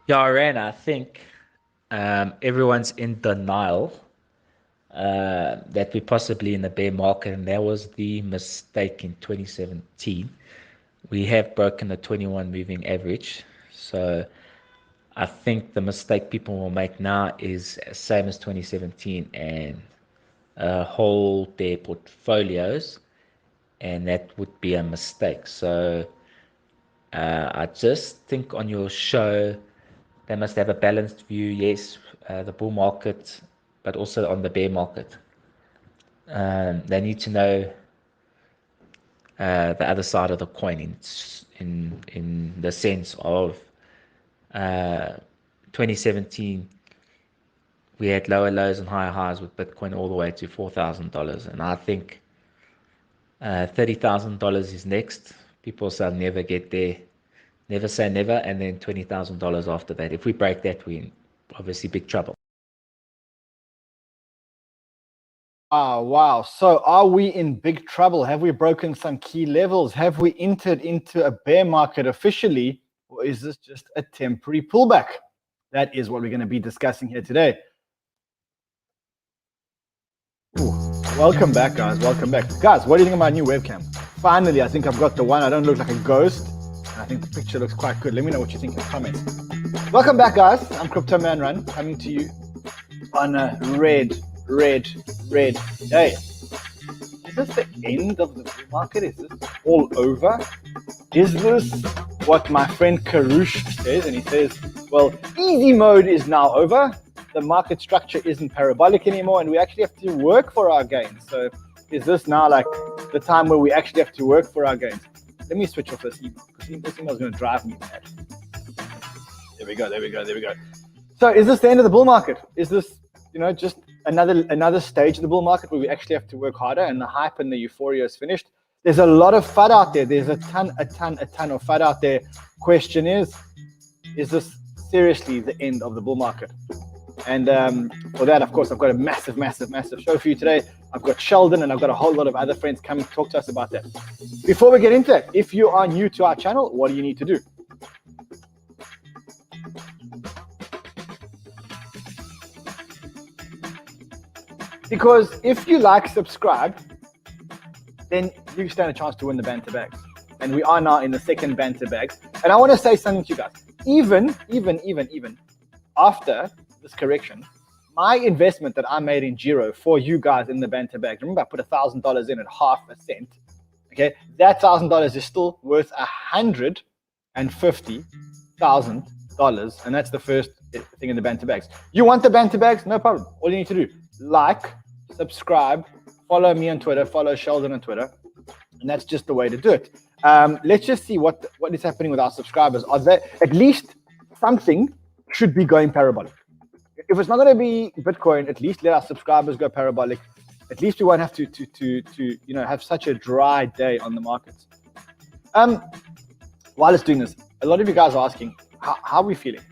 Yeah, Ryan, I think everyone's in denial that we're possibly in a bear market, and that was the mistake in 2017. We have broken the 21 moving average. So I think the mistake people will make now is same as 2017 and hold their portfolios, and that would be a mistake. So I just think on your show, they must have a balanced view. Yes, the bull market, but also on the bear market. They need to know the other side of the coin in the sense of 2017. We had lower lows and higher highs with Bitcoin all the way to $4,000, and I think $30,000 is next. People say I'll never get there. Never say never, and then $20,000 after that. If we break that, we're in obviously big trouble. Wow. So are we in big trouble? Have we broken some key levels? Have we entered into a bear market officially? Or is this just a temporary pullback? That is what we're going to be discussing here today. Ooh, welcome back, guys. Welcome back. Guys, what do you think of my new webcam? Finally, I think I've got the one. I don't look like a ghost. I think the picture looks quite good. Let me know what you think in the comments. Welcome back, guys. I'm Crypto Man Run, coming to you on a red day. Is this the end of the bull market? Is this all over? Is this what my friend Karush says? And he says, well, easy mode is now over. The market structure isn't parabolic anymore, and we actually have to work for our gains. So is this now like the time where we actually have to work for our gains? Let me switch off this email, because this email is going to drive me mad. There we go. So is this the end of the bull market? Is this, just another stage of the bull market where we actually have to work harder and the hype and the euphoria is finished? There's a lot of FUD out there. There's a ton of FUD out there. Question is this seriously the end of the bull market? And for that, of course, I've got a massive show for you today. I've got Sheldon and I've got a whole lot of other friends coming to talk to us about that. Before we get into that, if you are new to our channel, what do you need to do? Because if you subscribe, then you stand a chance to win the Banter Bags. And we are now in the second Banter Bags. And I want to say something to you guys. Even after this correction, my investment that I made in Giro for you guys in the Banter Bags, remember I put $1,000 in at half a cent. Okay, that $1,000 is still worth $150,000, and that's the first thing in the Banter Bags. You want the Banter Bags? No problem. All you need to do, subscribe, follow me on Twitter, follow Sheldon on Twitter, and that's just the way to do it. Let's just see what is happening with our subscribers. Are there at least something should be going parabolic? If it's not going to be Bitcoin, at least let our subscribers go parabolic. At least we won't have to have such a dry day on the markets. While it's doing this, a lot of you guys are asking, how are we feeling?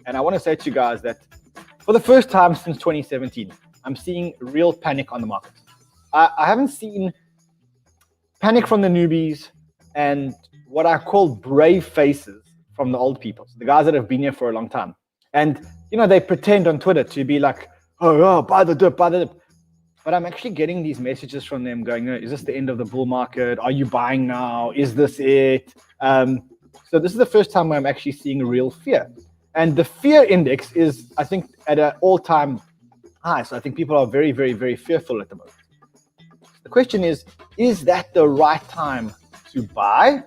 And I want to say to you guys that for the first time since 2017, I'm seeing real panic on the markets. I haven't seen panic from the newbies and what I call brave faces from the old people, so the guys that have been here for a long time. And, they pretend on Twitter to be like, oh, buy the dip. But I'm actually getting these messages from them going, is this the end of the bull market? Are you buying now? Is this it? So this is the first time where I'm actually seeing real fear. And the fear index is, I think, at an all-time high. So I think people are very, very, very fearful at the moment. The question is that the right time to buy?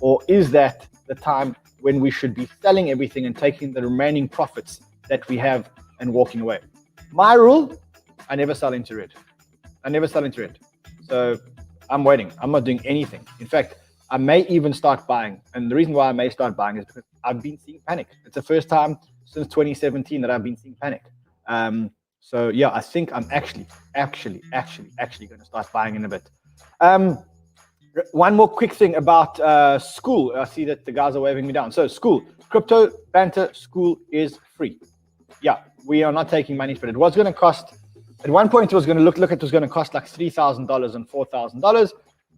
Or is that the time when we should be selling everything and taking the remaining profits that we have and walking away? My rule, I never sell into red. So I'm waiting. I'm not doing anything. In fact, I may even start buying. And the reason why I may start buying is because I've been seeing panic. It's the first time since 2017 that I've been seeing panic. So yeah, I think I'm actually going to start buying in a bit. One more quick thing about school. I see that the guys are waving me down. So school, Crypto Banter School is free. Yeah, we are not taking money for it. It was going to cost, at one point it was going to look it was going to cost like $3,000 and $4,000,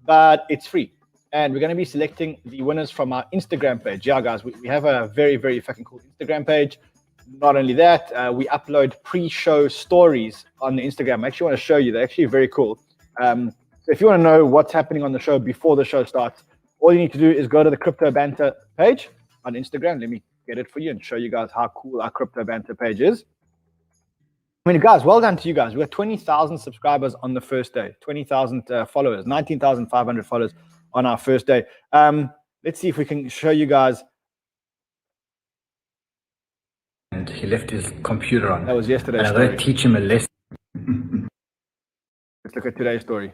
but it's free. and we're going to be selecting the winners from our Instagram page. Yeah, guys, we have a very, very fucking cool Instagram page. Not only that, we upload pre-show stories on the Instagram. I actually want to show you. They're actually very cool. So if you want to know what's happening on the show before the show starts, all you need to do is go to the Crypto Banter page on Instagram. Let me get it for you and show you guys how cool our Crypto Banter page is. I mean, guys, well done to you guys. We got 20,000 subscribers on the first day, 20,000 followers, 19,500 followers on our first day. Let's see if we can show you guys. And he left his computer on. That was yesterday's story. I'm going to teach him a lesson. Let's look at today's story.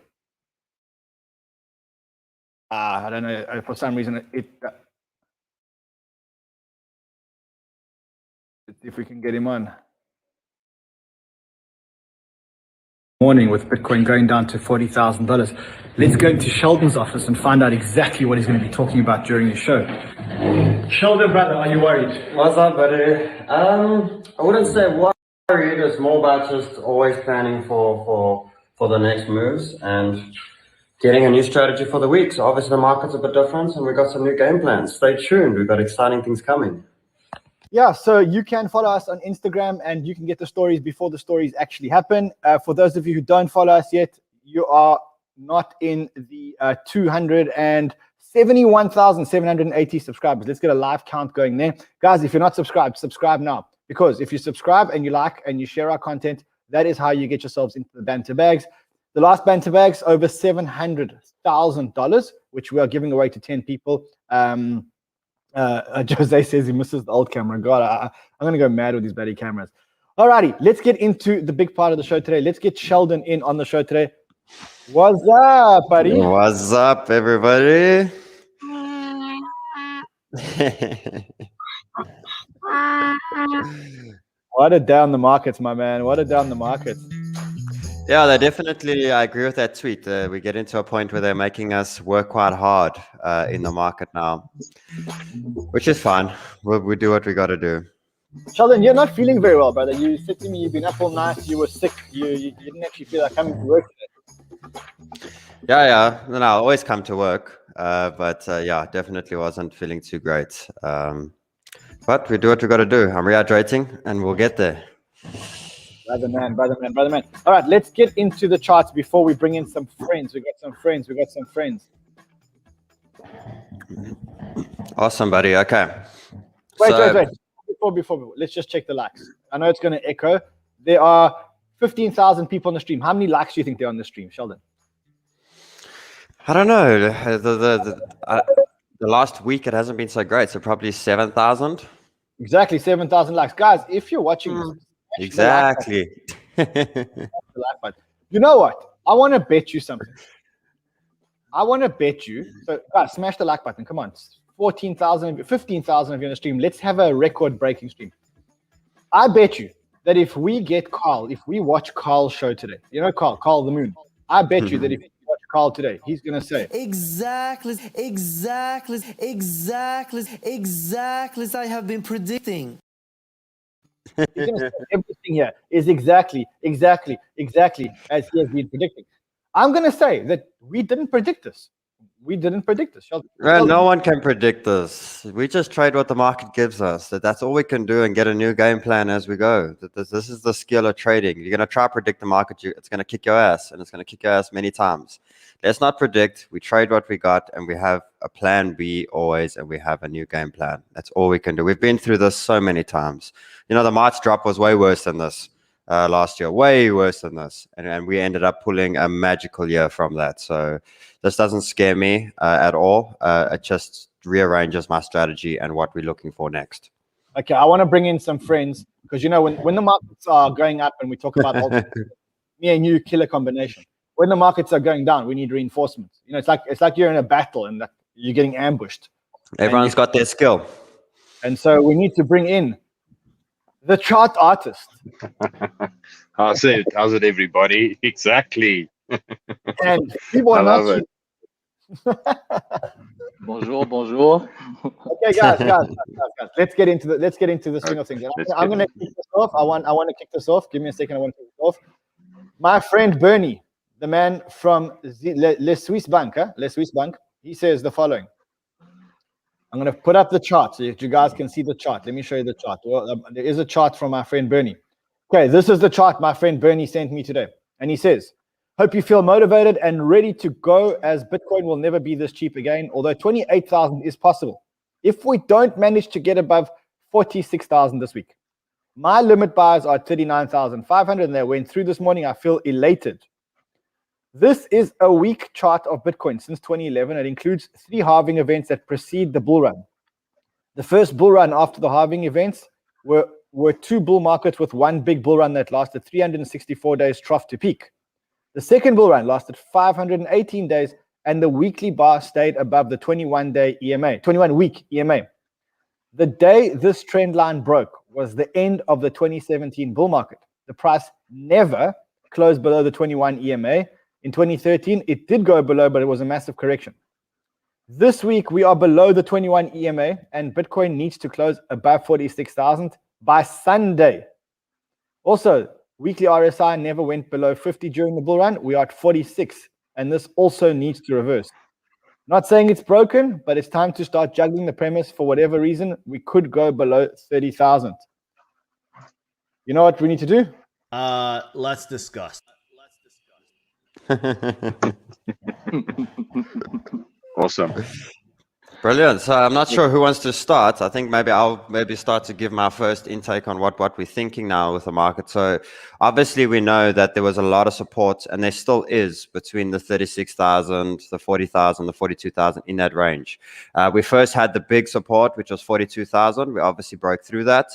I don't know. For some reason, let's see if we can get him on. Morning with Bitcoin going down to $40,000. Let's go into Sheldon's office and find out exactly what he's going to be talking about during the show. Sheldon, brother, are you worried? What's up, buddy? I wouldn't say worried. It's more about just always planning for the next moves and getting a new strategy for the week. So obviously the market's a bit different and we've got some new game plans. Stay tuned. We've got exciting things coming. Yeah, so you can follow us on Instagram and you can get the stories before the stories actually happen. For those of you who don't follow us yet, you are not in the 271,780 subscribers. Let's get a live count going there. Guys, if you're not subscribed, subscribe now. Because if you subscribe and you like and you share our content, that is how you get yourselves into the Banter Bags. The last Banter Bags, over $700,000, which we are giving away to 10 people. Jose says he misses the old camera. God, I'm going to go mad with these bloody cameras. Alrighty, let's get into the big part of the show today. Let's get Sheldon in on the show today. What's up, buddy? What's up, everybody? What a down the markets, my man. What a down the markets. Yeah, they definitely, I agree with that tweet. We get into a point where they're making us work quite hard in the market now, which is fine. We do what we got to do. Sheldon, you're not feeling very well, brother. You said to me you've been up all night, you were sick, you didn't actually feel like coming to work today. Yeah. No, I always come to work, but yeah, definitely wasn't feeling too great. But we do what we got to do. I'm rehydrating and we'll get there. Brother man. All right, let's get into the charts before we bring in some friends. We got some friends. Awesome, buddy. Okay. Wait. Before, let's just check the likes. I know it's going to echo. There are 15,000 people on the stream. How many likes do you think there are on the stream, Sheldon? I don't know. The last week it hasn't been so great, so probably 7,000. Exactly, 7,000 likes. Guys, if you're watching this, exactly. You know what? I want to bet you something. So, guys, smash the like button. Come on. 14,000, 15,000 of you on the stream. Let's have a record-breaking stream. I bet you that if we watch Carl's show today, you know Carl the Moon. I bet you that if you watch Carl today, he's going to say, exactly as I have been predicting. He's going to say everything here is exactly as he has been predicting. I'm going to say that we didn't predict this. Sheldon. Well, no one can predict this. We just trade what the market gives us. That's all we can do and get a new game plan as we go. This is the skill of trading. You're going to try to predict the market. It's going to kick your ass, and it's going to kick your ass many times. Let's not predict. We trade what we got, and we have a plan B always, and we have a new game plan. That's all we can do. We've been through this so many times. You know, the March drop was way worse than this last year, way worse than this. And we ended up pulling a magical year from that. So this doesn't scare me at all. It just rearranges my strategy and what we're looking for next. Okay, I want to bring in some friends because, you know, when the markets are going up and we talk about me and you killer combination. When the markets are going down, we need reinforcements. You know, it's like you're in a battle and you're getting ambushed. Everyone's got their skill. And so we need to bring in the chart artist. How's it, everybody? Exactly. And people are I love it. Bonjour. Okay, guys. Let's get into the swing of things. I'm going to kick this off. I want to kick this off. Give me a second. I want to kick this off. My friend Bernie, the man from Le Swiss Bank, He says the following. I'm going to put up the chart so you guys can see the chart. Let me show you the chart. Well, there is a chart from my friend Bernie. Okay, this is the chart my friend Bernie sent me today. And he says, hope you feel motivated and ready to go, as Bitcoin will never be this cheap again, although 28,000 is possible if we don't manage to get above 46,000 this week. My limit buys are 39,500 and they went through this morning. I feel elated. This is a week chart of Bitcoin since 2011. It includes 3 halving events that precede the bull run. The first bull run after the halving events were 2 bull markets with 1 big bull run that lasted 364 days trough to peak. The second bull run lasted 518 days, and the weekly bar stayed above the 21-day EMA, 21-week EMA. The day this trend line broke was the end of the 2017 bull market. The price never closed below the 21 EMA. In 2013, it did go below, but it was a massive correction. This week, we are below the 21 EMA, and Bitcoin needs to close above 46,000 by Sunday. Also, weekly RSI never went below 50 during the bull run. We are at 46, and this also needs to reverse. Not saying it's broken, but it's time to start juggling the premise. For whatever reason, we could go below 30,000. You know what we need to do? Let's discuss. Awesome. Brilliant. So I'm not sure who wants to start. I think maybe I'll start to give my first intake on what we're thinking now with the market. So obviously we know that there was a lot of support, and there still is, between the 36,000, the 40,000, the 42,000, in that range. We first had the big support, which was 42,000. We obviously broke through that.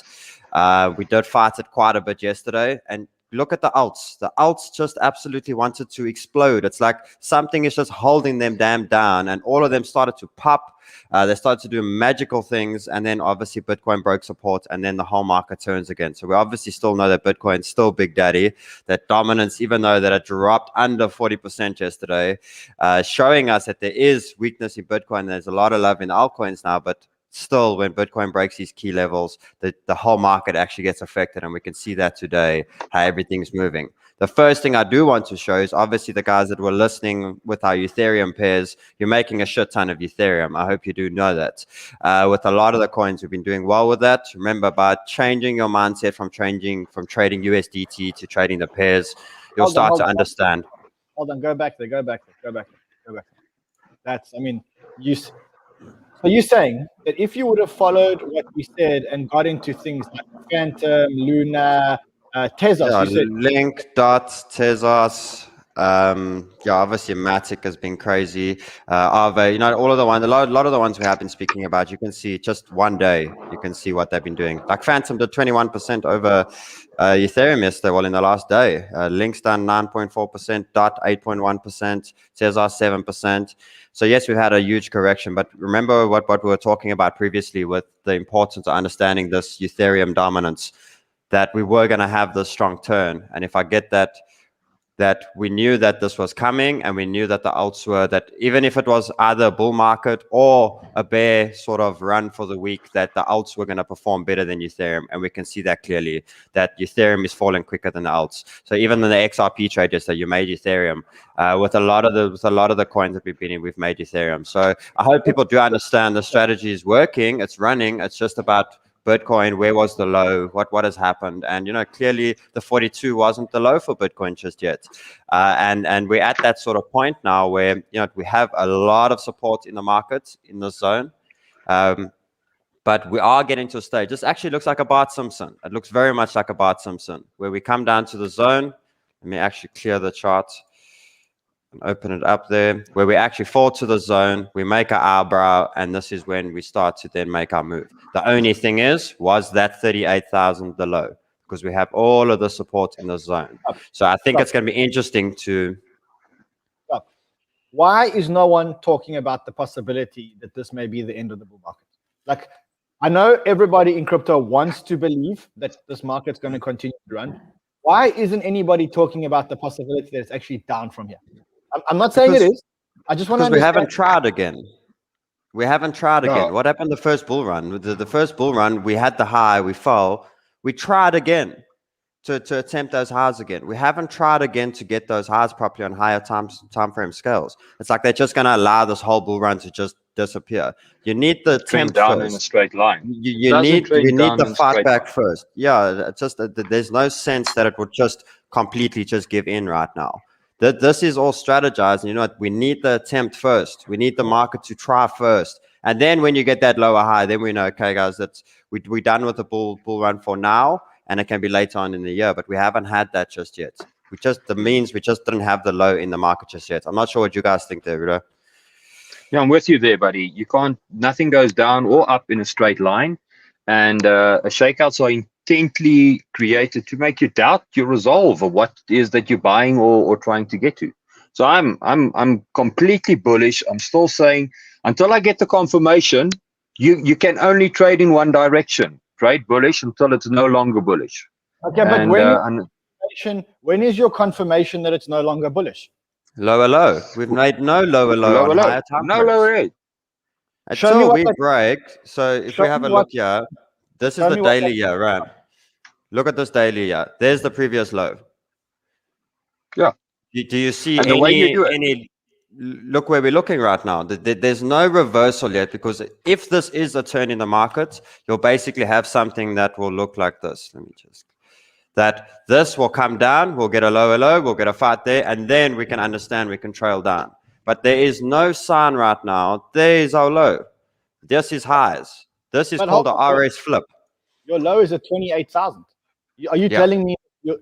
We did fight it quite a bit yesterday, and look at the alts. The alts just absolutely wanted to explode. It's like something is just holding them damn down, and all of them started to pop. They started to do magical things, and then obviously Bitcoin broke support, and then the whole market turns again. So we obviously still know that Bitcoin's still Big Daddy. That dominance, even though that it dropped under 40% yesterday, showing us that there is weakness in Bitcoin. There's a lot of love in altcoins now, but still, when Bitcoin breaks these key levels, the whole market actually gets affected, and we can see that today, how everything's moving. The first thing I do want to show is obviously the guys that were listening with our Ethereum pairs. You're making a shit ton of Ethereum. I hope you do know that. With a lot of the coins, we've been doing well with that. Remember, by changing your mindset from trading USDT to trading the pairs, you'll start to understand. Hold on, go back there. That's, I mean, so you're saying that if you would have followed what we said and got into things like Phantom, Luna, Tezos, yeah, you said Link, Dot, Tezos, obviously Matic has been crazy. Aave, all of the ones, a lot of the ones we have been speaking about, you can see just one day, you can see what they've been doing. Like Phantom did 21% over Ethereum yesterday, well, in the last day. Link's done 9.4%, Dot 8.1%, Tezos 7%. So yes, we've had a huge correction, but remember what we were talking about previously with the importance of understanding this Ethereum dominance, that we were going to have this strong turn. And if I get that we knew that this was coming, and we knew that the alts were, that even if it was either a bull market or a bear sort of run for the week, that the alts were going to perform better than Ethereum. And we can see that clearly, that Ethereum is falling quicker than the alts. So even in the XRP trade yesterday, you made Ethereum. With a lot of the coins that we've been in, we've made Ethereum. So I hope people do understand the strategy is working, it's running. It's just about Bitcoin, where was the low, what has happened? And clearly the 42 wasn't the low for Bitcoin just yet, and we're at that sort of point now where we have a lot of support in the market in this zone, but we are getting to a stage. This actually looks like a Bart Simpson. It looks very much like a Bart Simpson, where we come down to the zone. Let me actually clear the chart and open it up there, where we actually fall to the zone, we make our eyebrow, and this is when we start to then make our move. The only thing was that 38,000 the low, because we have all of the support in the zone. So I think it's going to be interesting to... Why is no one talking about the possibility that this may be the end of the bull market? Like, I know everybody in crypto wants to believe that this market's going to continue to run. Why isn't anybody talking about the possibility that it's actually down from here? I'm not saying it is. I just want to understand. Because we haven't tried again. We haven't tried again. What happened the first bull run? The first bull run, we had the high, we fell. We tried again. to attempt those highs again. We haven't tried again to get those highs properly on higher time frame scales. It's like they're just going to allow this whole bull run to just disappear. You need the Trend attempt down first. in a straight line. We need the fight back line. first. Yeah, it's just there's no sense that it would just completely just give in right now. This is all strategized. And you know what? We need the attempt first. We need the market to try first. And then when you get that lower high, then we know, okay, guys, that's we're done with the bull run for now. And it can be later on in the year, but we haven't had that just yet. We just didn't have the low in the market just yet. I'm not sure what you guys think there, Rudo. Yeah, I'm with you there, buddy. Nothing goes down or up in a straight line. And shakeouts are intently created to make you doubt your resolve of what it is that you're buying or trying to get to. So I'm completely bullish. I'm still saying until I get the confirmation, you can only trade in one direction. Trade bullish until it's no longer bullish. Okay, but when is your confirmation that it's no longer bullish? Lower low. We've made no lower low on higher time no lower rate. Until we break. So if we have a look here, this is the daily here, right? Look at this daily here. There's the previous low. Yeah. Do you see any? Look where we're looking right now. There's no reversal yet, because if this is a turn in the market, you'll basically have something that will look like this. Let me just, that this will come down, we'll get a lower low, we'll get a fight there, and then we can understand we can trail down. But there is no sign right now. There's our low. This is highs. This is called the RS flip. Your low is at 28,000. Are you telling me? No.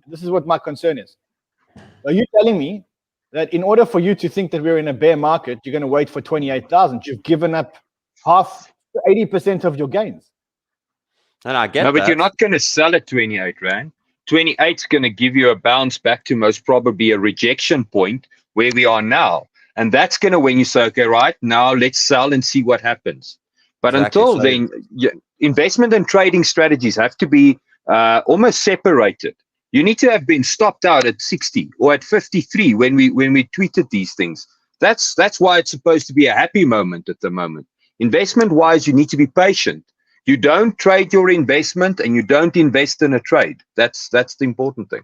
This is what my concern is. Are you telling me that in order for you to think that we're in a bear market, you're going to wait for 28,000? You've given up 80% of your gains. And I get but you're not going to sell at 28 Rand. 28 is going to give you a bounce back to most probably a rejection point where we are now. And that's going to, when you say, okay, right, now let's sell and see what happens. But until then, investment and trading strategies have to be almost separated. You need to have been stopped out at 60 or at 53 when we tweeted these things. That's why it's supposed to be a happy moment at the moment. Investment wise, you need to be patient. You don't trade your investment and you don't invest in a trade. That's the important thing.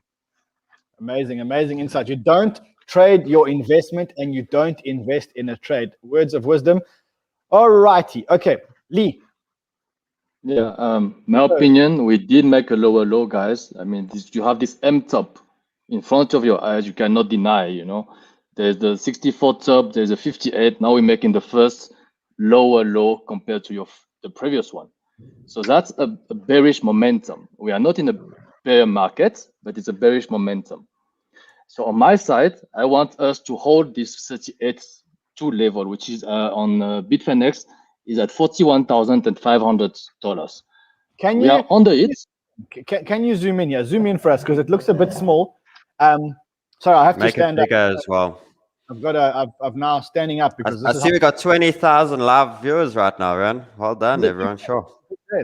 Amazing insight. You don't trade your investment and you don't invest in a trade. Words of wisdom. All righty. Okay, Lee. Yeah, my opinion, we did make a lower low, guys. I mean, you have this M top in front of your eyes. You cannot deny, you know. There's the 64 top, there's a 58. Now we're making the first lower low compared to the previous one. So that's a bearish momentum. We are not in a bear market, but it's a bearish momentum. So on my side, I want us to hold this 38.2 level, which is on BitFinex, is at $41,500. We are under it. Can you zoom in here? Zoom in for us, because it looks a bit small. Sorry, I have to stand up. Make it bigger as well. I'm now standing up because I see we got 20,000 live viewers right now, Ran. Well done, everyone. Sure.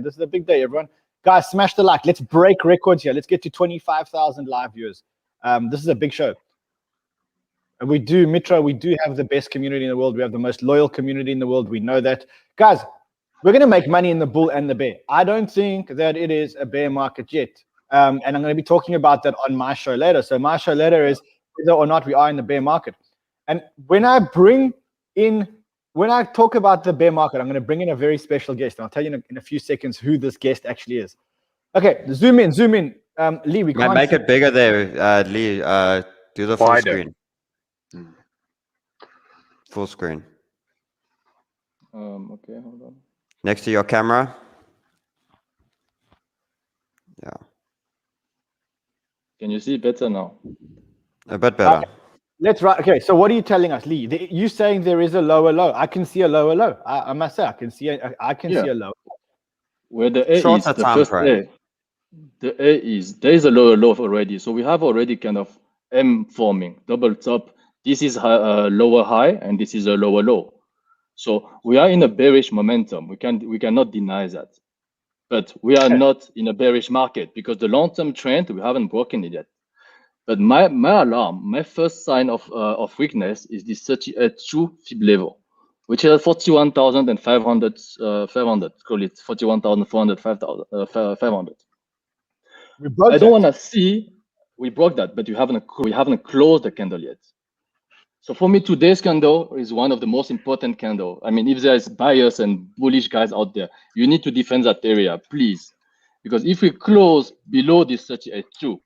This is a big day, everyone. Guys, smash the like. Let's break records here. Let's get to 25,000 live viewers. This is a big show. And we do have the best community in the world. We have the most loyal community in the world. We know that. Guys, we're going to make money in the bull and the bear. I don't think that it is a bear market yet. And I'm going to be talking about that on my show later. So my show later is whether or not we are in the bear market. And when I talk about the bear market, I'm going to bring in a very special guest. And I'll tell you in a few seconds who this guest actually is. Okay, zoom in. Lee, we can't make it bigger there, Lee. Do the full screen. Full screen. Okay, hold on. Next to your camera. Yeah. Can you see better now? A bit better. Let's write. Okay, so what are you telling us, Lee? You saying there is a lower low? I can see a lower low. I must say, I can see a low. Where the A is the first A. The A is there is a lower low already, so we have already kind of M forming, double top. This is a lower high, and this is a lower low. So we are in a bearish momentum. We cannot deny that. But we are not in a bearish market because the long-term trend, we haven't broken it yet. But my alarm, my first sign of weakness is this 38.2 fib level, which is 41,500, call it 41,400, 500. We broke I don't that. want to see we broke that, but we haven't closed the candle yet. So for me, today's candle is one of the most important candle. I mean, if there's buyers and bullish guys out there, you need to defend that area, please. Because if we close below this 38.2,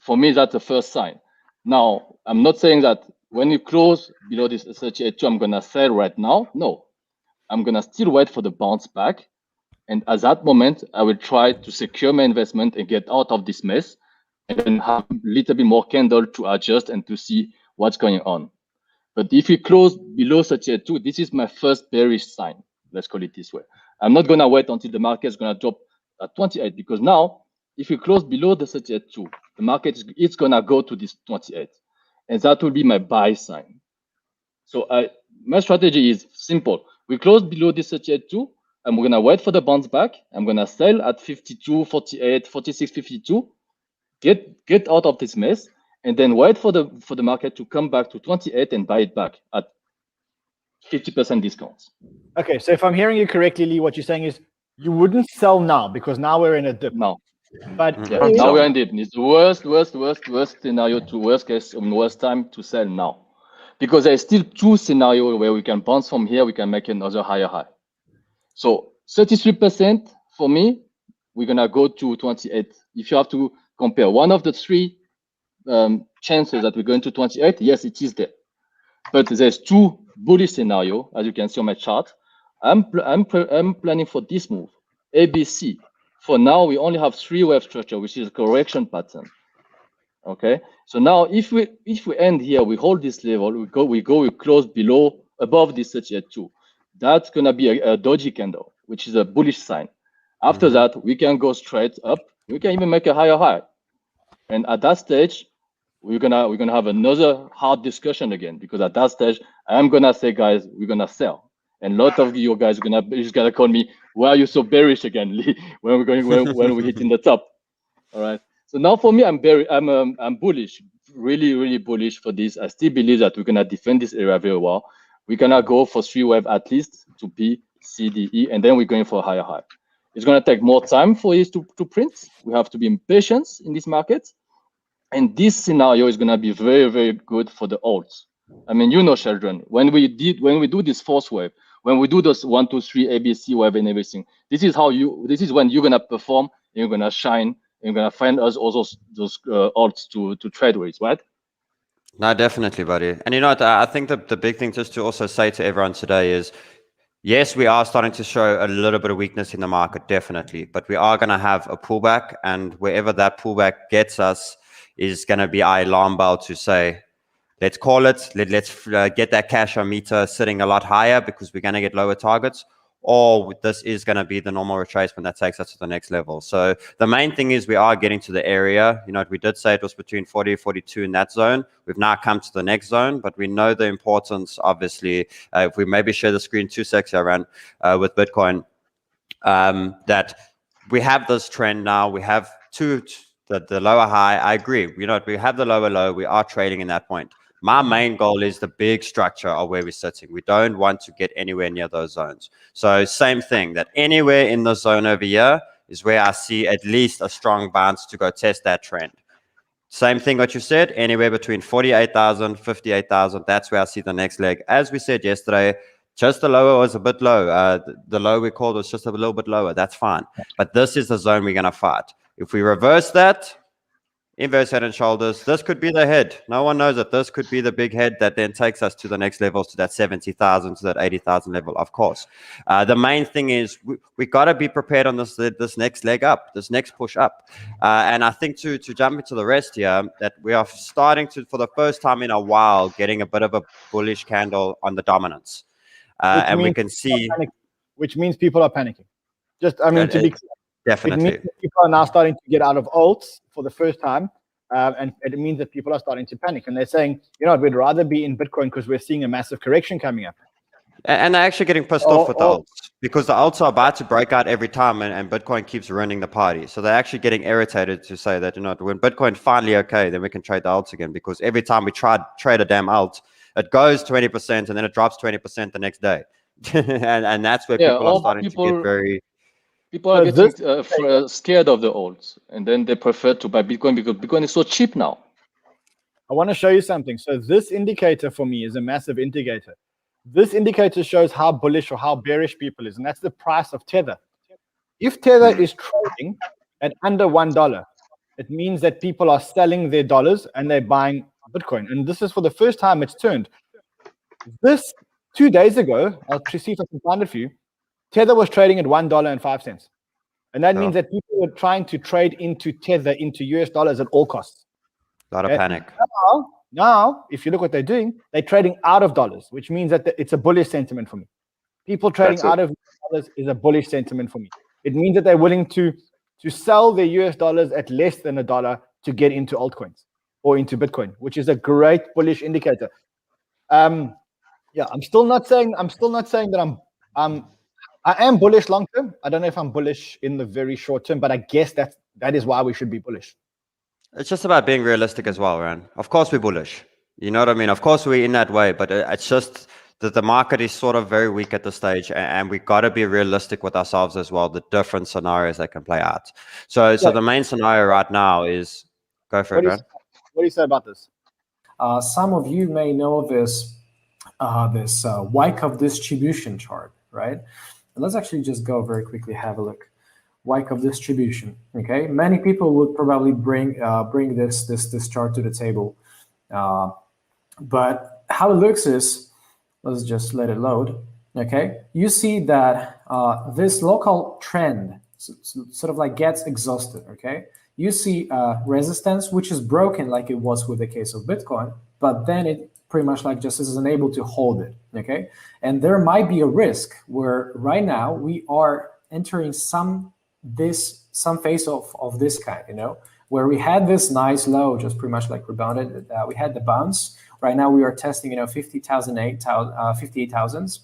for me, that's the first sign. Now, I'm not saying that when you close below this 38.2, I'm going to sell right now. No, I'm going to still wait for the bounce back. And at that moment, I will try to secure my investment and get out of this mess and then have a little bit more candle to adjust and to see what's going on. But if we close below 38.2, this is my first bearish sign. Let's call it this way. I'm not going to wait until the market is going to drop at 28, because now, if we close below the 38.2, the market is going to go to this 28. And that will be my buy sign. So my strategy is simple. We close below this 38.2. I'm going to wait for the bounce back. I'm going to sell at 52, 48, 46, 52. Get out of this mess, and then wait for the market to come back to 28 and buy it back at 50% discounts. Okay, so if I'm hearing you correctly, Lee, what you're saying is you wouldn't sell now because now we're in a dip. Now, But yeah, now we're in dip. It's the worst scenario to worst case, worst time to sell now, because there's still two scenarios where we can bounce from here, we can make another higher high. So 33% for me, we're gonna go to 28. If you have to compare one of the three chances that we're going to 28, yes, it is there. But there's two bullish scenario, as you can see on my chart. I'm planning for this move, ABC. For now, we only have 3-wave structure, which is a correction pattern. Okay, so now if we end here, we hold this level, we close below, above this 38.2. That's gonna be a doji candle, which is a bullish sign. After that, we can go straight up. We can even make a higher high, and at that stage, we're gonna have another hard discussion again, because at that stage, I'm gonna say, guys, we're gonna sell, and a lot of you guys are gonna call me, why are you so bearish again, Lee, when we're hitting the top? All right. So now for me, I'm bullish, really bullish for this. I still believe that we're gonna defend this area very well. We're gonna go for 3-wave at least to B, C, D, E, and then we're going for a higher high. It's gonna take more time for it to print. We have to be patient in this market. And this scenario is gonna be very good for the alts. I mean, you know, children, when we do this fourth wave, when we do those 1, 2, 3 ABC wave and everything, this is when you're gonna perform, and you're gonna shine, and you're gonna find us all those alts to trade with, right? No, definitely, buddy. And you know what, I think the big thing just to also say to everyone today is, yes, we are starting to show a little bit of weakness in the market, definitely. But we are going to have a pullback, and wherever that pullback gets us is going to be our alarm bell to say, let's call it, let's get that cash on meter sitting a lot higher, because we're going to get lower targets, or this is going to be the normal retracement that takes us to the next level. So the main thing is we are getting to the area. You know, we did say it was between 40 and 42 in that zone. We've now come to the next zone, but we know the importance, obviously, if we maybe share the screen 2 seconds around with Bitcoin, that we have this trend now. We have the lower high. I agree. You know, we have the lower low. We are trading in that point. My main goal is the big structure of where we're sitting. We don't want to get anywhere near those zones. So same thing, that anywhere in the zone over here is where I see at least a strong bounce to go test that trend. Same thing what you said, anywhere between 48,000, 58,000, that's where I see the next leg. As we said yesterday, just the lower was a bit low. The low we called was just a little bit lower. That's fine. But this is the zone we're going to fight. If we reverse that, inverse head and shoulders, this could be the head. No one knows that this could be the big head that then takes us to the next levels, to that 70,000, to that 80,000 level, of course. The main thing is we got to be prepared on this next leg up, this next push up. And I think to jump into the rest here, that we are starting to, for the first time in a while, getting a bit of a bullish candle on the dominance. And we can see... Which means people are panicking. Just, I mean, to be clear. Definitely. It means that people are now starting to get out of alts for the first time. And it means that people are starting to panic. And they're saying, you know, we'd rather be in Bitcoin because we're seeing a massive correction coming up. And they're actually getting pissed off with the alts, because the alts are about to break out every time, and Bitcoin keeps running the party. So they're actually getting irritated to say that, you know, when Bitcoin finally okay, then we can trade the alts again, because every time we try to trade a damn alt, it goes 20% and then it drops 20% the next day. and that's where people are starting to get very... People are So getting scared of the alts, and then they prefer to buy Bitcoin because Bitcoin is so cheap now. I want to show you something. So this indicator for me is a massive indicator. This indicator shows how bullish or how bearish people is, and that's the price of Tether. If Tether is trading at under $1, it means that people are selling their dollars and they're buying Bitcoin. And this is for the first time it's turned. This 2 days ago, I'll see if I can find it for you. Tether was trading at $1.05. And that means that people were trying to trade into Tether, into US dollars at all costs. A lot of panic. Now, if you look what they're doing, they're trading out of dollars, which means that it's a bullish sentiment for me. People trading out of dollars is a bullish sentiment for me. It means that they're willing to sell their US dollars at less than $1 to get into altcoins or into Bitcoin, which is a great bullish indicator. Yeah, I'm still not saying that I am bullish long term. I don't know if I'm bullish in the very short term, but I guess that is why we should be bullish. It's just about being realistic as well, Ryan. Of course we're bullish. You know what I mean? Of course we're in that way, but it's just that the market is sort of very weak at this stage, and we got to be realistic with ourselves as well, the different scenarios that can play out. So the main scenario right now is, go for it, Ryan. What do you say about this? Some of you may know this Wyckoff distribution chart, right? Let's actually just go very quickly, have a look. Wyckoff distribution. Okay, many people would probably bring this chart to the table, but how it looks is, let's just let it load. Okay, you see that this local trend sort of like gets exhausted. Okay, you see resistance which is broken, like it was with the case of Bitcoin, but then it pretty much like just is unable to hold it. Okay, and there might be a risk where right now we are entering some phase of this kind, you know, where we had this nice low, just pretty much like rebounded. We had the bounce. Right now we are testing, you know, 58,000s,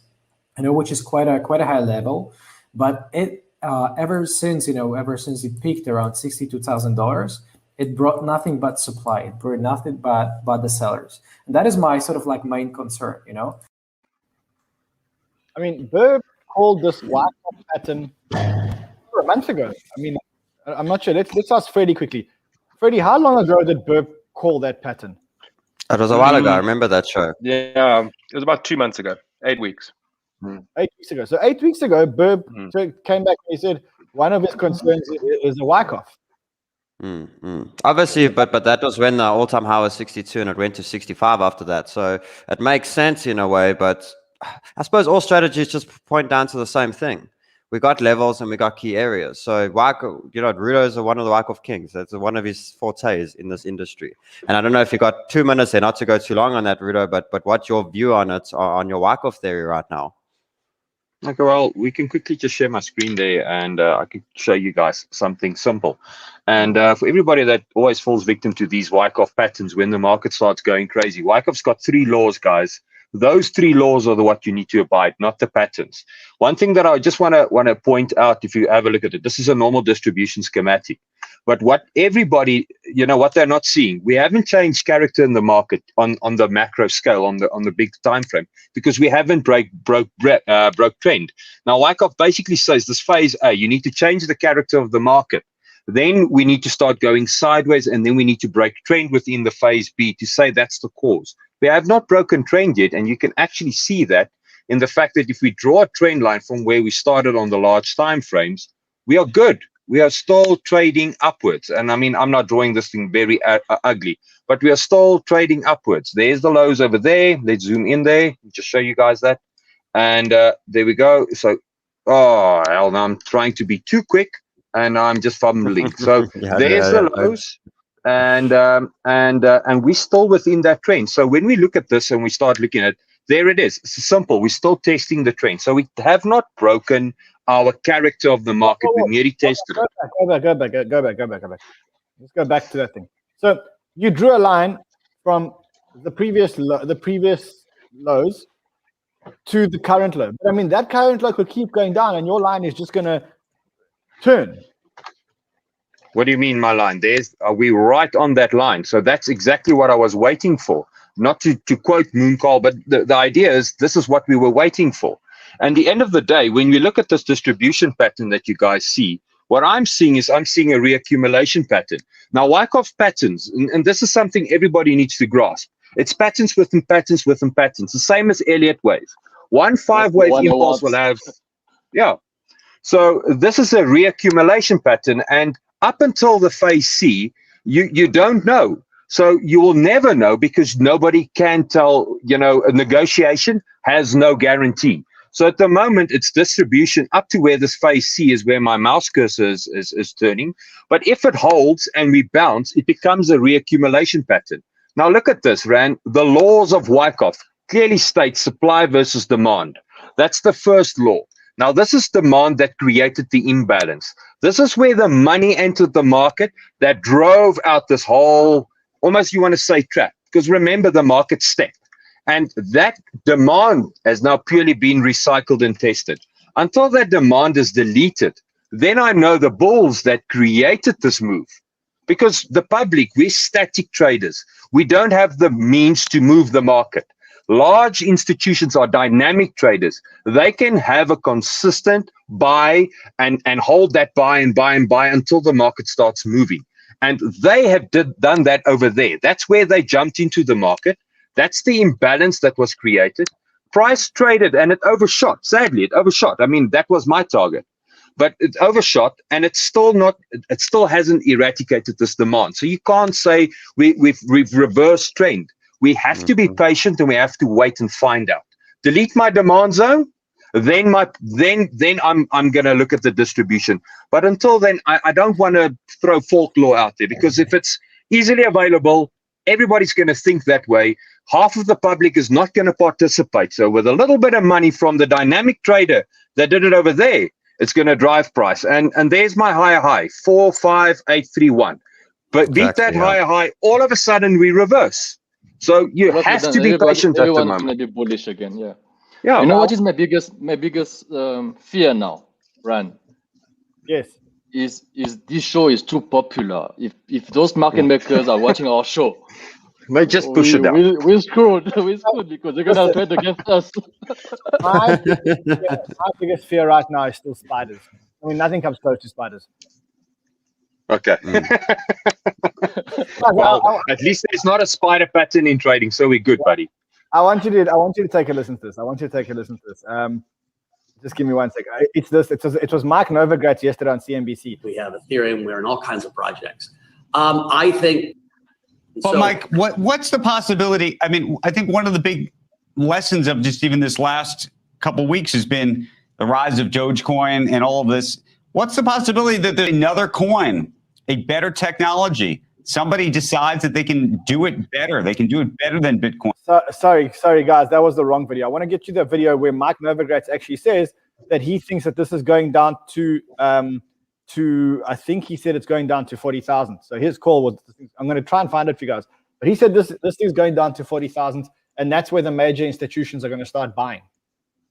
you know, which is quite a high level. But it ever since it peaked around $62,000, it brought nothing but supply. It brought nothing but the sellers, and that is my sort of like main concern, you know. I mean, Burb called this Wyckoff pattern a month ago. I mean, I'm not sure. Let's ask Freddie quickly. Freddie, how long ago did Burb call that pattern? It was a while ago. I remember that show. Yeah, it was about 2 months ago, 8 weeks. 8 weeks ago. So 8 weeks ago, Burb came back and he said one of his concerns is the Wyckoff. Obviously, but that was when the all-time high was 62 and it went to 65 after that. So it makes sense in a way, but I suppose all strategies just point down to the same thing. We got levels and we got key areas. So Wyckoff, you know, Rudo is one of the Wyckoff kings. That's one of his fortes in this industry. And I don't know if you got 2 minutes there, not to go too long on that, Rudo, but what's your view on it, on your Wyckoff theory right now? Okay, well, we can quickly just share my screen there, and I can show you guys something simple. And for everybody that always falls victim to these Wyckoff patterns when the market starts going crazy, Wyckoff's got 3 laws, guys. Those 3 laws are what you need to abide, not the patterns. One thing that I just want to point out, if you have a look at it, this is a normal distribution schematic. But what everybody, you know, what they're not seeing, we haven't changed character in the market on the macro scale, on the big time frame, because we haven't broke trend. Now, Wyckoff basically says this phase A, you need to change the character of the market. Then we need to start going sideways, and then we need to break trend within the phase B to say that's the cause. We have not broken trend yet, and you can actually see that in the fact that if we draw a trend line from where we started on the large time frames, we are good. We are still trading upwards. And I mean, I'm not drawing this thing very ugly, but we are still trading upwards. There's the lows over there. Let's zoom in there, just show you guys that. And there we go. So, oh, hell, now I'm trying to be too quick, and I'm just fumbling. So there's the lows. And we're still within that trend. So when we look at this and we start looking at, there it is. It's simple. We're still testing the trend. So we have not broken our character of the market. We nearly tested it. Go back. Let's go back to that thing. So you drew a line from the previous lows to the current low. But I mean, that current low could keep going down, and your line is just going to turn. What do you mean, my line? Are we right on that line? So that's exactly what I was waiting for. Not to quote Mooncal, but the idea is this is what we were waiting for. And the end of the day, when we look at this distribution pattern that you guys see, what I'm seeing is I'm seeing a reaccumulation pattern. Now, Wyckoff patterns, and this is something everybody needs to grasp. It's patterns within patterns within patterns, the same as Elliott wave. One 5-wave impulse will have, yeah. So this is a reaccumulation pattern, and up until the phase C, you don't know. So you will never know because nobody can tell, a negotiation has no guarantee. So at the moment, it's distribution up to where this phase C is, where my mouse cursor is turning. But if it holds and we bounce, it becomes a reaccumulation pattern. Now look at this, Ran. The laws of Wyckoff clearly state supply versus demand. That's the first law. Now this is demand that created the imbalance. This is where the money entered the market that drove out this whole, almost you want to say trap. Because remember, the market stepped. And that demand has now purely been recycled and tested. Until that demand is deleted, then I know the bulls that created this move. Because the public, we're static traders. We don't have the means to move the market. Large institutions are dynamic traders. They can have a consistent buy and hold that buy and buy and buy until the market starts moving. And they have done that over there. That's where they jumped into the market. That's the imbalance that was created. Price traded and it overshot. Sadly, it overshot. I mean, that was my target. But it overshot and it's still not, it still hasn't eradicated this demand. So you can't say we've reversed trend. We have to be patient and we have to wait and find out. Delete my demand zone, then I'm gonna look at the distribution. But until then, I don't want to throw folklore out there, because if it's easily available, everybody's going to think that way. Half of the public is not going to participate. So with a little bit of money from the dynamic trader that did it over there, it's going to drive price. And there's my higher high, 45831. But beat that higher high, all of a sudden we reverse. So you have to be patient at the moment. Everyone's going to be bullish again, yeah. Yeah. You know what is my biggest fear now, Ran? Yes. Is this show is too popular. If those market makers are watching our show, they just push it down. We're screwed. We're screwed because they're gonna trade against us. My biggest fear right now is still spiders. I mean, nothing comes close to spiders. Okay. Well, at least there's not a spider pattern in trading, so we're good, buddy. I want you to take a listen to this. Just give me 1 second. It was Mike Novogratz yesterday on CNBC. We have Ethereum. We're in all kinds of projects. I think. But Mike, what's the possibility? I mean, I think one of the big lessons of just even this last couple of weeks has been the rise of Dogecoin and all of this. What's the possibility that there's another coin, a better technology, somebody decides that they can do it better? They can do it better than Bitcoin. Sorry, guys, that was the wrong video. I want to get you the video where Mike Novogratz actually says that he thinks that this is going down to I think he said it's going down to 40,000. So his call was, I'm going to try and find it for you guys. But he said this thing's going down to 40,000, and that's where the major institutions are going to start buying.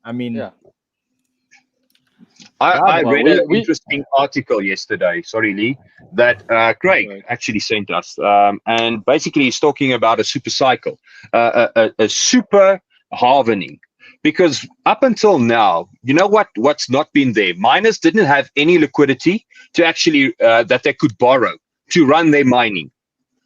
I mean, yeah. I read an interesting article yesterday, sorry, Lee, that Craig actually sent us. And basically he's talking about a super cycle, a super halvening. Because up until now, you know what's not been there? Miners didn't have any liquidity to actually, that they could borrow to run their mining.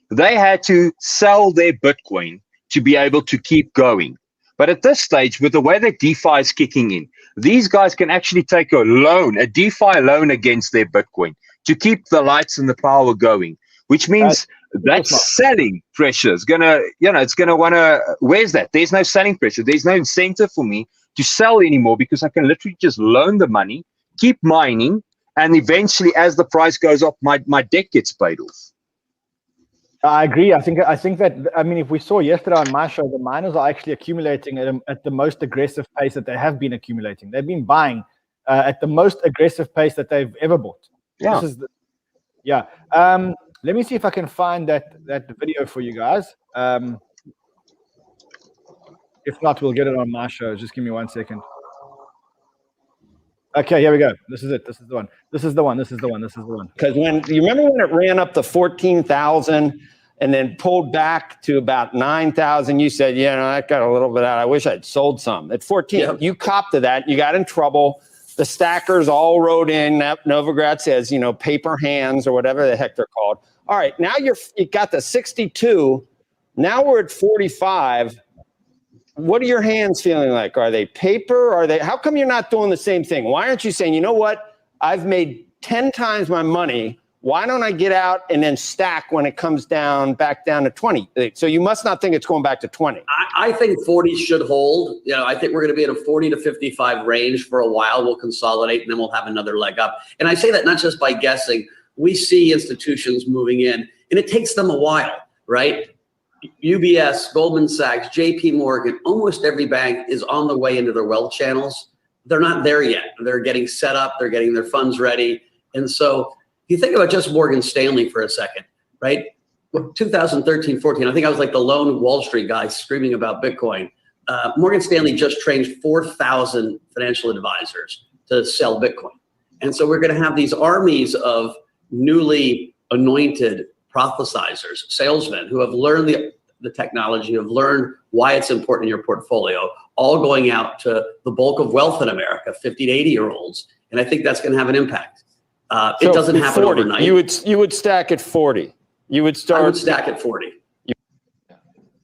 They had to sell their Bitcoin to be able to keep going. But at this stage, with the way that DeFi is kicking in, these guys can actually take a loan, a DeFi loan against their Bitcoin to keep the lights and the power going, which means that selling pressure is going to, it's going to want to, where's that? There's no selling pressure. There's no incentive for me to sell anymore because I can literally just loan the money, keep mining, and eventually as the price goes up, my debt gets paid off. I agree. I think that, I mean, if we saw yesterday on my show, the miners are actually accumulating at the most aggressive pace that they have been accumulating. They've been buying at the most aggressive pace that they've ever bought. Yeah. Let me see if I can find that video for you guys. If not, we'll get it on my show. Just give me 1 second. Okay, here we go. This is it. This is the one. Because when you remember when it ran up to 14,000, and then pulled back to about 9,000. You said, yeah, no, that got a little bit out. I wish I'd sold some. At 14, Yep. you copped to that. You got in trouble. The stackers all wrote in. Novogratz says, you know, paper hands or whatever the heck they're called. All right, now you got the 62. Now we're at 45. What are your hands feeling like? Are they paper? Are they? How come you're not doing the same thing? Why aren't you saying, you know what? I've made 10 times my money. Why don't I get out and then stack when it comes down back down to 20? So you must not think it's going back to 20. I think 40 should hold. You know, I think we're going to be in a 40 to 55 range for a while. We'll consolidate and then we'll have another leg up. And I say that not just by guessing. We see institutions moving in, and it takes them a while, right? UBS, Goldman Sachs, JP Morgan, almost every bank is on the way into their wealth channels. They're not there yet. They're getting set up. They're getting their funds ready. And so if you think about just Morgan Stanley for a second, right? 2013, 14, I think I was like the lone Wall Street guy screaming about Bitcoin. Morgan Stanley just trained 4,000 financial advisors to sell Bitcoin. And so we're going to have these armies of newly anointed prophesizers, salesmen who have learned the technology, have learned why it's important in your portfolio, all going out to the bulk of wealth in America, 50 to 80-year-olds. And I think that's going to have an impact. It doesn't happen 40. overnight. You would stack at 40. You would start. I would stack at 40.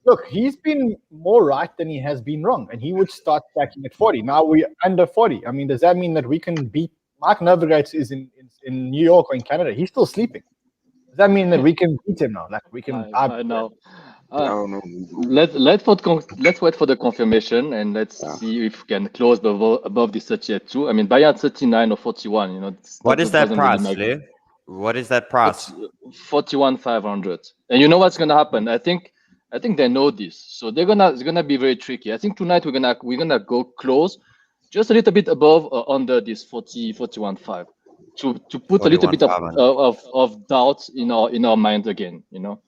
Look, he's been more right than he has been wrong, and he would start stacking at 40. Now we're under 40. I mean, does that mean that we can beat Mark Novogratz is in New York or in Canada? He's still sleeping. Does that mean that we can beat him now? Like we can? I know. Let's wait for the confirmation, and let's see if we can close above the 38.2. I mean, buy at 39 or 41. You know. What is that price, Lou? What is that price? 41,500. And you know what's gonna happen? I think they know this, so it's gonna be very tricky. I think tonight we're gonna go close, just a little bit above or under this 41.5 to put a little bit of doubt in our mind again. You know.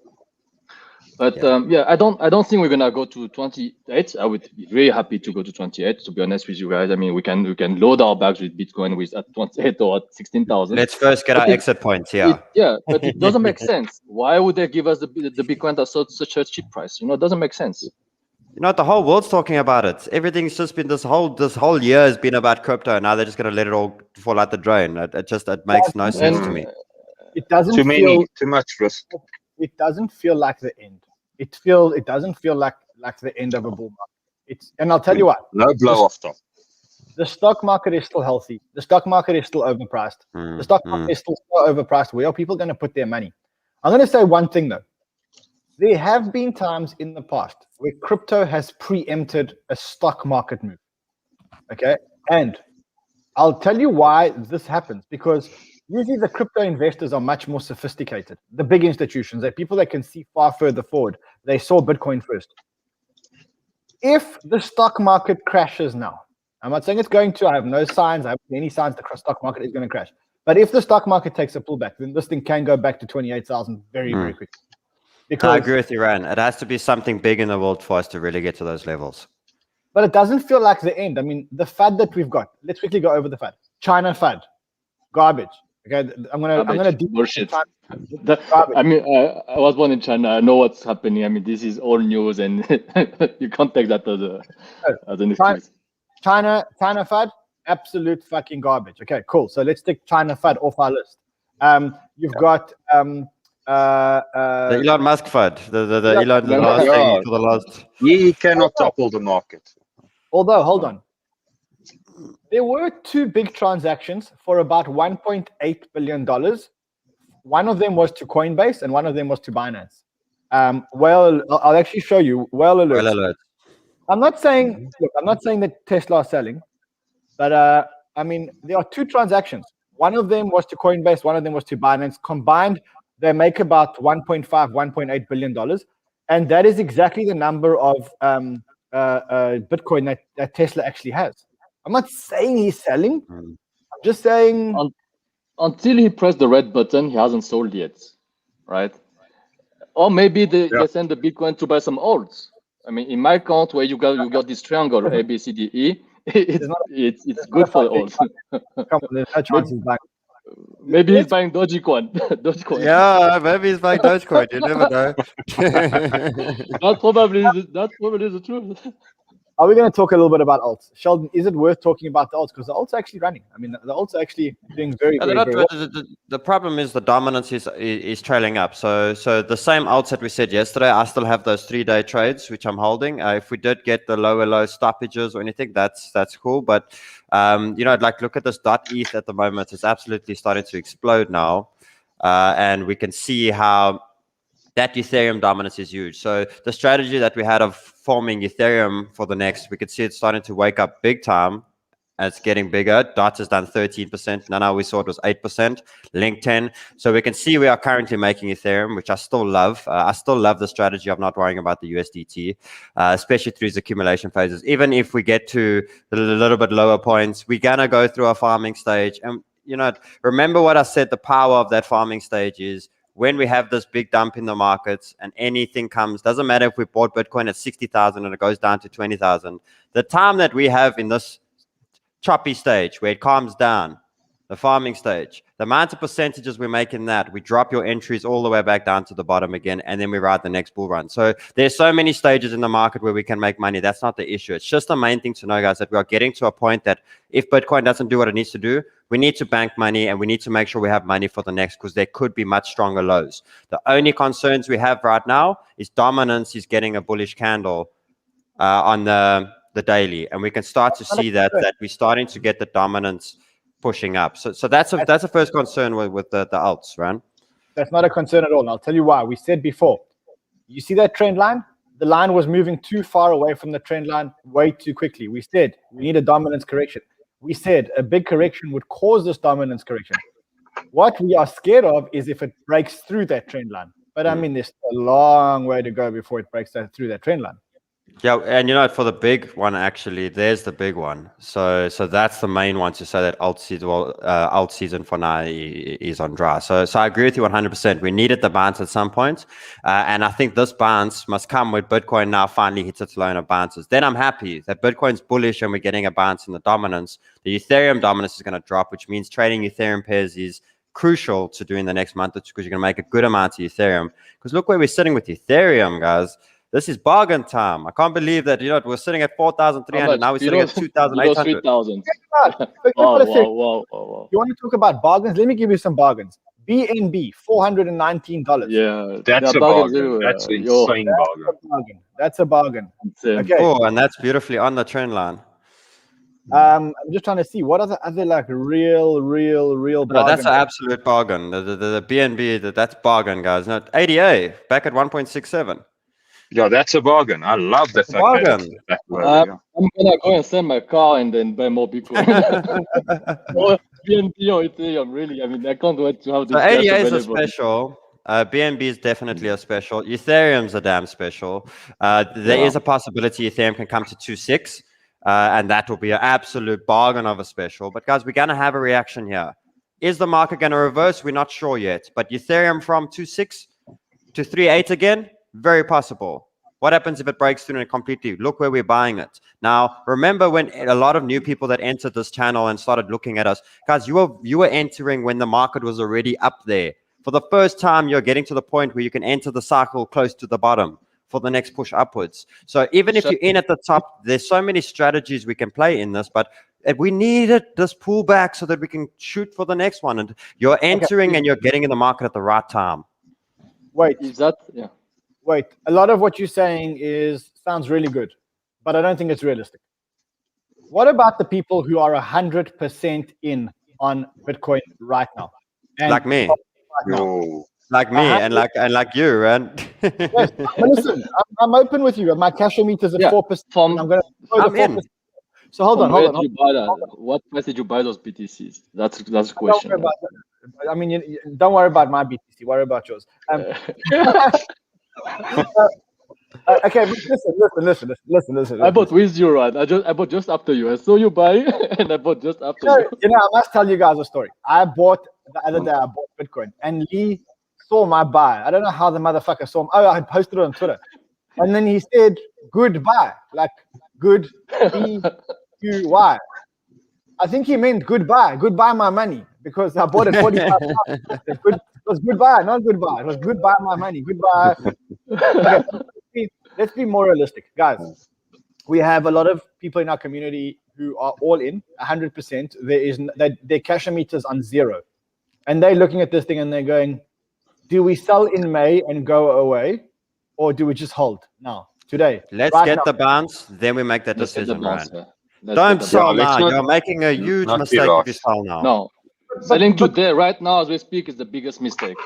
But yeah, I don't think we're gonna go to 28. I would be very happy to go to 28. To be honest with you guys, I mean we can load our bags with Bitcoin with at 28 or at 16,000. Let's first get our exit points. Yeah. But it doesn't make sense. Why would they give us the Bitcoin at such a cheap price? You know, it doesn't make sense. You know, the whole world's talking about it. Everything's just been this whole year has been about crypto. Now they're just gonna let it all fall out the drain. It makes no sense to me. It doesn't too much risk. It doesn't feel like the end. It doesn't feel like the end of a bull market. And I'll tell you what. No blow off top. The stock market is still healthy. The stock market is still overpriced. The stock market is still so overpriced. Where are people going to put their money? I'm going to say one thing though. There have been times in the past where crypto has preempted a stock market move. Okay, and I'll tell you why this happens, because usually the crypto investors are much more sophisticated. The big institutions, they're people that can see far further forward. They saw Bitcoin first. If the stock market crashes now, I'm not saying it's going to, I have no signs, I haven't seen any signs the stock market is going to crash. But if the stock market takes a pullback, then this thing can go back to 28,000 very, very quickly. Because, I agree with you, Ryan. It has to be something big in the world for us to really get to those levels. But it doesn't feel like the end. I mean, the FUD that we've got, let's quickly go over the FUD. China FUD, garbage. Okay, I'm gonna do bullshit. I mean, I was born in China. I know what's happening. I mean, this is all news, and you can't take that as an excuse. China FUD, absolute fucking garbage. Okay, cool. So let's take China FUD off our list. You've got the Elon Musk FUD. The Elon thing for the last. He cannot topple the market. Although, hold on. There were two big transactions for about $1.8 billion. One of them was to Coinbase and one of them was to BINANCE. I'll actually show you. Whale alert. I'm not saying that Tesla are selling, but I mean, there are two transactions. One of them was to Coinbase, one of them was to BINANCE. Combined, they make about $1.8 billion. And that is exactly the number of Bitcoin that Tesla actually has. I'm not saying he's selling. I'm just saying until he pressed the red button, he hasn't sold yet, right? Or maybe they send the Bitcoin to buy some alts. I mean, in my account, where you got this triangle A, B, C, D, E, it's good for the alts. Maybe he's buying Dogecoin. Dogecoin. Yeah, maybe he's buying Dogecoin. You never know. That's probably the truth. Are we going to talk a little bit about alts? Sheldon, is it worth talking about the alts? Because the alts are actually running. I mean, the alts are actually doing very, very well. The problem is the dominance is trailing up. So the same alts that we said yesterday, I still have those 3-day trades, which I'm holding. If we did get the low stoppages or anything, that's cool. But, like look at this .ETH at the moment. It's absolutely starting to explode now. And we can see how that Ethereum dominance is huge. So the strategy that we had of forming Ethereum for the next, we could see it starting to wake up big time. It's getting bigger. DOT has done 13%. Now we saw it was 8%. Link 10. So we can see we are currently making Ethereum, which I still love. I still love the strategy of not worrying about the USDT, especially through its accumulation phases. Even if we get to a little bit lower points, we're going to go through a farming stage. And, remember what I said, the power of that farming stage is when we have this big dump in the markets and anything comes, doesn't matter if we bought Bitcoin at 60,000 and it goes down to 20,000. The time that we have in this choppy stage where it calms down, the farming stage, the amount of percentages we make in that, we drop your entries all the way back down to the bottom again, and then we ride the next bull run. So there's so many stages in the market where we can make money. That's not the issue. It's just the main thing to know, guys, that we are getting to a point that if Bitcoin doesn't do what it needs to do, we need to bank money and we need to make sure we have money for the next, because there could be much stronger lows. The only concerns we have right now is dominance is getting a bullish candle on the daily, and we can start to see that we're starting to get the dominance pushing up. So that's a first concern with the alts, right? That's not a concern at all. And I'll tell you why. We said before, you see that trend line? The line was moving too far away from the trend line way too quickly. We said we need a dominance correction. We said a big correction would cause this dominance correction. What we are scared of is if it breaks through that trend line. But I mean, there's a long way to go before it breaks through that trend line. Yeah, and for the big one, actually, there's the big one. So that's the main one to say that alt season for now is on dry. So I agree with you 100%. We needed the bounce at some point, and I think this bounce must come when Bitcoin now finally hits its low and bounces. Then I'm happy that Bitcoin's bullish and we're getting a bounce in the dominance. The Ethereum dominance is going to drop, which means trading Ethereum pairs is crucial to do in the next month, because you're going to make a good amount of Ethereum. Because look where we're sitting with Ethereum, guys. This is bargain time. I can't believe that we're sitting at 4,300. Now we're sitting at 2,800. 3,000. Wow. You want to talk about bargains? Let me give you some bargains. BNB, $419. Yeah, that's a bargain. That's an insane bargain. That's a bargain. Okay. Oh, and that's beautifully on the trend line. I'm just trying to see what are the other like real bargains. No, that's an absolute bargain. The BNB, that's bargain, guys. No, ADA back at 1.67. Yeah, that's a bargain. I love the fact bargain. I'm gonna go and sell my car and then buy more Bitcoin. BNB or Ethereum, really. I mean, I can't wait to have this. So ADA is a special. BNB is definitely a special. Ethereum's a damn special. There is a possibility Ethereum can come to 2.6, and that will be an absolute bargain of a special. But guys, we're gonna have a reaction here. Is the market gonna reverse? We're not sure yet. But Ethereum from 2.6 to 3.8 again. Very possible. What happens if it breaks through and completely? Look where we're buying it. Now, remember when a lot of new people that entered this channel and started looking at us, guys, you were entering when the market was already up there. For the first time, you're getting to the point where you can enter the cycle close to the bottom for the next push upwards. So even if you're in at the top, there's so many strategies we can play in this, but we needed this pullback so that we can shoot for the next one. And you're entering and you're getting in the market at the right time. Wait, is that, yeah. Wait, a lot of what you're saying sounds really good, but I don't think it's realistic. What about the people who are 100% in on Bitcoin right now? And like me. Like me and like you, right? Yes, listen, I'm open with you. My cash meter is at 4%. I'm going to go to 4%. So hold on. What price did you buy those BTCs? That's the question. I mean, don't worry about my BTC. Worry about yours. Okay, but listen. I bought with you, right? I bought just after you. I saw you buy, and I bought just after you. You know, I must tell you guys a story. I bought the other day. I bought Bitcoin, and Lee saw my buy. I don't know how the motherfucker saw him. Oh, I had posted it on Twitter, and then he said goodbye, like good BQY. I think he meant goodbye my money. because I bought it 45 times. It was goodbye, not goodbye. It was goodbye my money. Goodbye. Okay, let's be more realistic, guys. We have a lot of people in our community who are all in 100%. Their cash meters on 0, and they're looking at this thing and they're going, "Do we sell in May and go away, or do we just hold now today?" Let's right get now. the bounce, then we make that Let's get the decision, bounce, Ryan. yeah. Don't sell let's now. not- You're making a huge not be mistake if you rash. sell now. No, selling today, right now, as we speak, is the biggest mistake.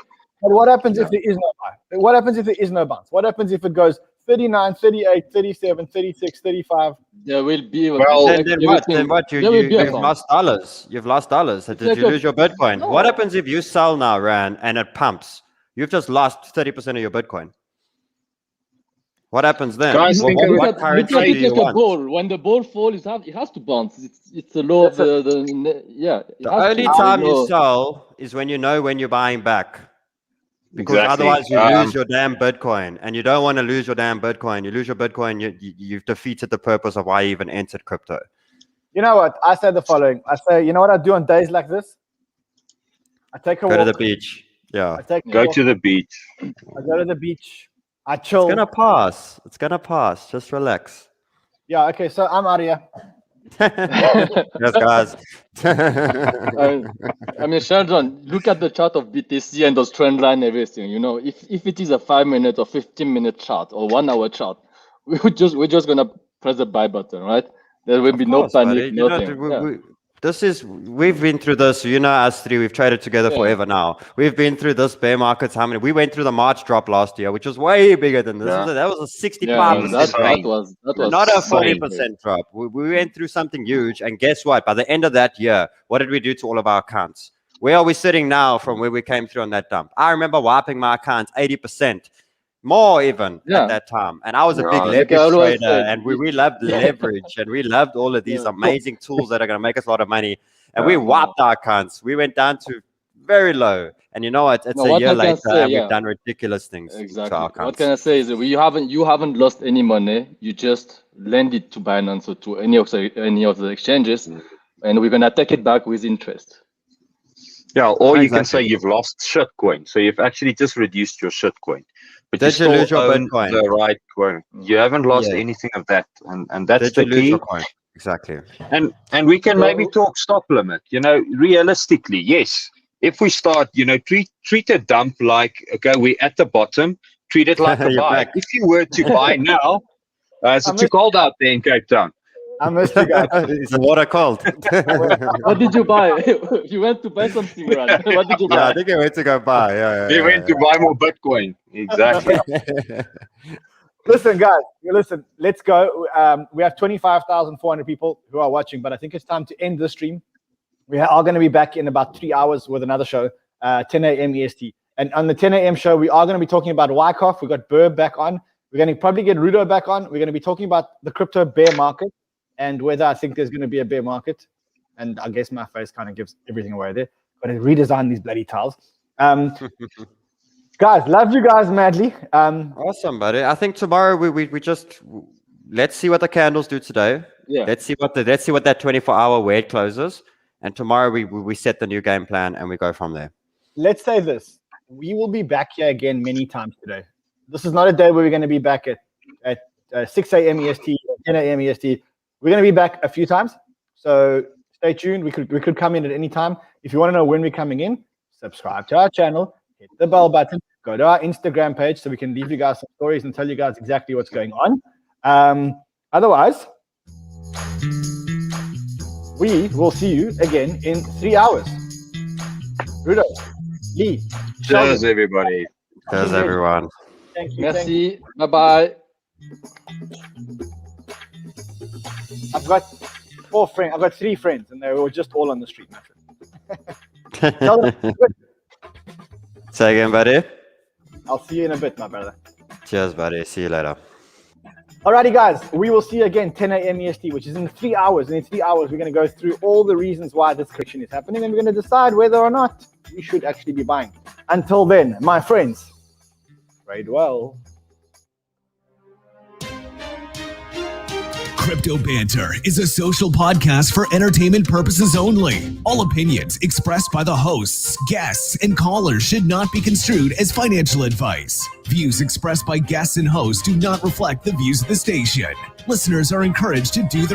But what happens if there is no buy? What happens if there is no bounce? What happens if it goes 39, 38, 37, 36, 35? There will be. Well, Then what? You've lost dollars. You've lost dollars. Did like you a- lose your Bitcoin? No. What happens if you sell now, Ryan, and it pumps? You've just lost 30% of your Bitcoin. What happens then? Guys, think of what Look currency at do it you like a want? ball. When the ball falls, it has to bounce. It's the law of yeah. The only time you sell is when you know when you're buying back. Because Exactly. otherwise you lose your damn Bitcoin, and you don't want to lose your damn Bitcoin. You lose your Bitcoin, you've defeated the purpose of why you even entered crypto. You know what? I say the following. I say, you know what I do on days like this? I take a walk. Go to the beach. Yeah. I take a Go walk. to the beach. I go to the beach. I chill. It's gonna pass. It's gonna pass. Just relax. Yeah, okay, so I'm out of here. Yes, guys. I mean, Sheldon, look at the chart of BTC and those trend line, everything. You know, if it is a 5-minute or 15-minute chart or 1-hour chart, we're just gonna press the buy button, right? There will be no panic, nothing. We've been through this. You know, us three, we've traded together forever now. We've been through this bear markets. How many? We went through the March drop last year, which was way bigger than this. Yeah. That was a 65%. That was Not a insane. 40% drop. We went through something huge. And guess what? By the end of that year, what did we do to all of our accounts? Where are we sitting now from where we came through on that dump? I remember wiping my accounts 80%. More even at that time. And I was a big leverage trader, and we loved leverage, and we loved all of these amazing tools that are going to make us a lot of money. And we wiped our accounts. We went down to very low. And you know what? It's a year later, and we've done ridiculous things to our accounts. What can I say is that you haven't lost any money. You just lend it to Binance or to any of the exchanges, and we're gonna take it back with interest. Yeah, or you can say you've lost shitcoin. So you've actually just reduced your shitcoin. But Did you lose your Bitcoin? The right coin. You haven't lost anything of that, and that's the key. Exactly. And we can maybe talk stop limit. You know, realistically, yes. If we start, you know, treat a dump like, okay, we're at the bottom. Treat it like a buy. Back. If you were to buy now, is it too cold out there in Cape Town? I missed you guys. Is the water cold? What did you buy? You went to buy something, right? What did you buy? Yeah, I think I went to go buy. They went to buy more Bitcoin. Exactly. Listen, guys, let's go. We have 25,400 people who are watching, but I think it's time to end the stream. We are going to be back in about 3 hours with another show, 10 a.m. EST. And on the 10 a.m. show, we are going to be talking about Wyckoff. We got Burr back on. We're going to probably get Rudo back on. We're going to be talking about the crypto bear market and whether I think there's going to be a bear market. And I guess my face kind of gives everything away there. But I redesigned these bloody tiles. Guys, love you guys madly. Awesome, buddy. I think tomorrow we just let's see what the candles do today. Yeah. Let's see what that 24-hour wait closes, and tomorrow we set the new game plan and we go from there. Let's say this: we will be back here again many times today. This is not a day where we're going to be back at 6 a.m. EST, 10 a.m. EST. We're going to be back a few times, so stay tuned. We could come in at any time. If you want to know when we're coming in, subscribe to our channel. Hit the bell button, go to our Instagram page so we can leave you guys some stories and tell you guys exactly what's going on. Otherwise, we will see you again in 3 hours. Rudo, Lee, Cheers, everybody. Cheers, everyone. Thank you. Merci. Bye-bye. I've got 4 friends. I've got 3 friends, and they were just all on the street. Say again, buddy. I'll see you in a bit, my brother. Cheers, buddy. See you later. Alrighty, guys. We will see you again 10 a.m. EST, which is in 3 hours. And in 3 hours, we're going to go through all the reasons why this correction is happening, and we're going to decide whether or not we should actually be buying. Until then, my friends, trade well. Crypto Banter is a social podcast for entertainment purposes only. All opinions expressed by the hosts, guests, and callers should not be construed as financial advice. Views expressed by guests and hosts do not reflect the views of the station. Listeners are encouraged to do their own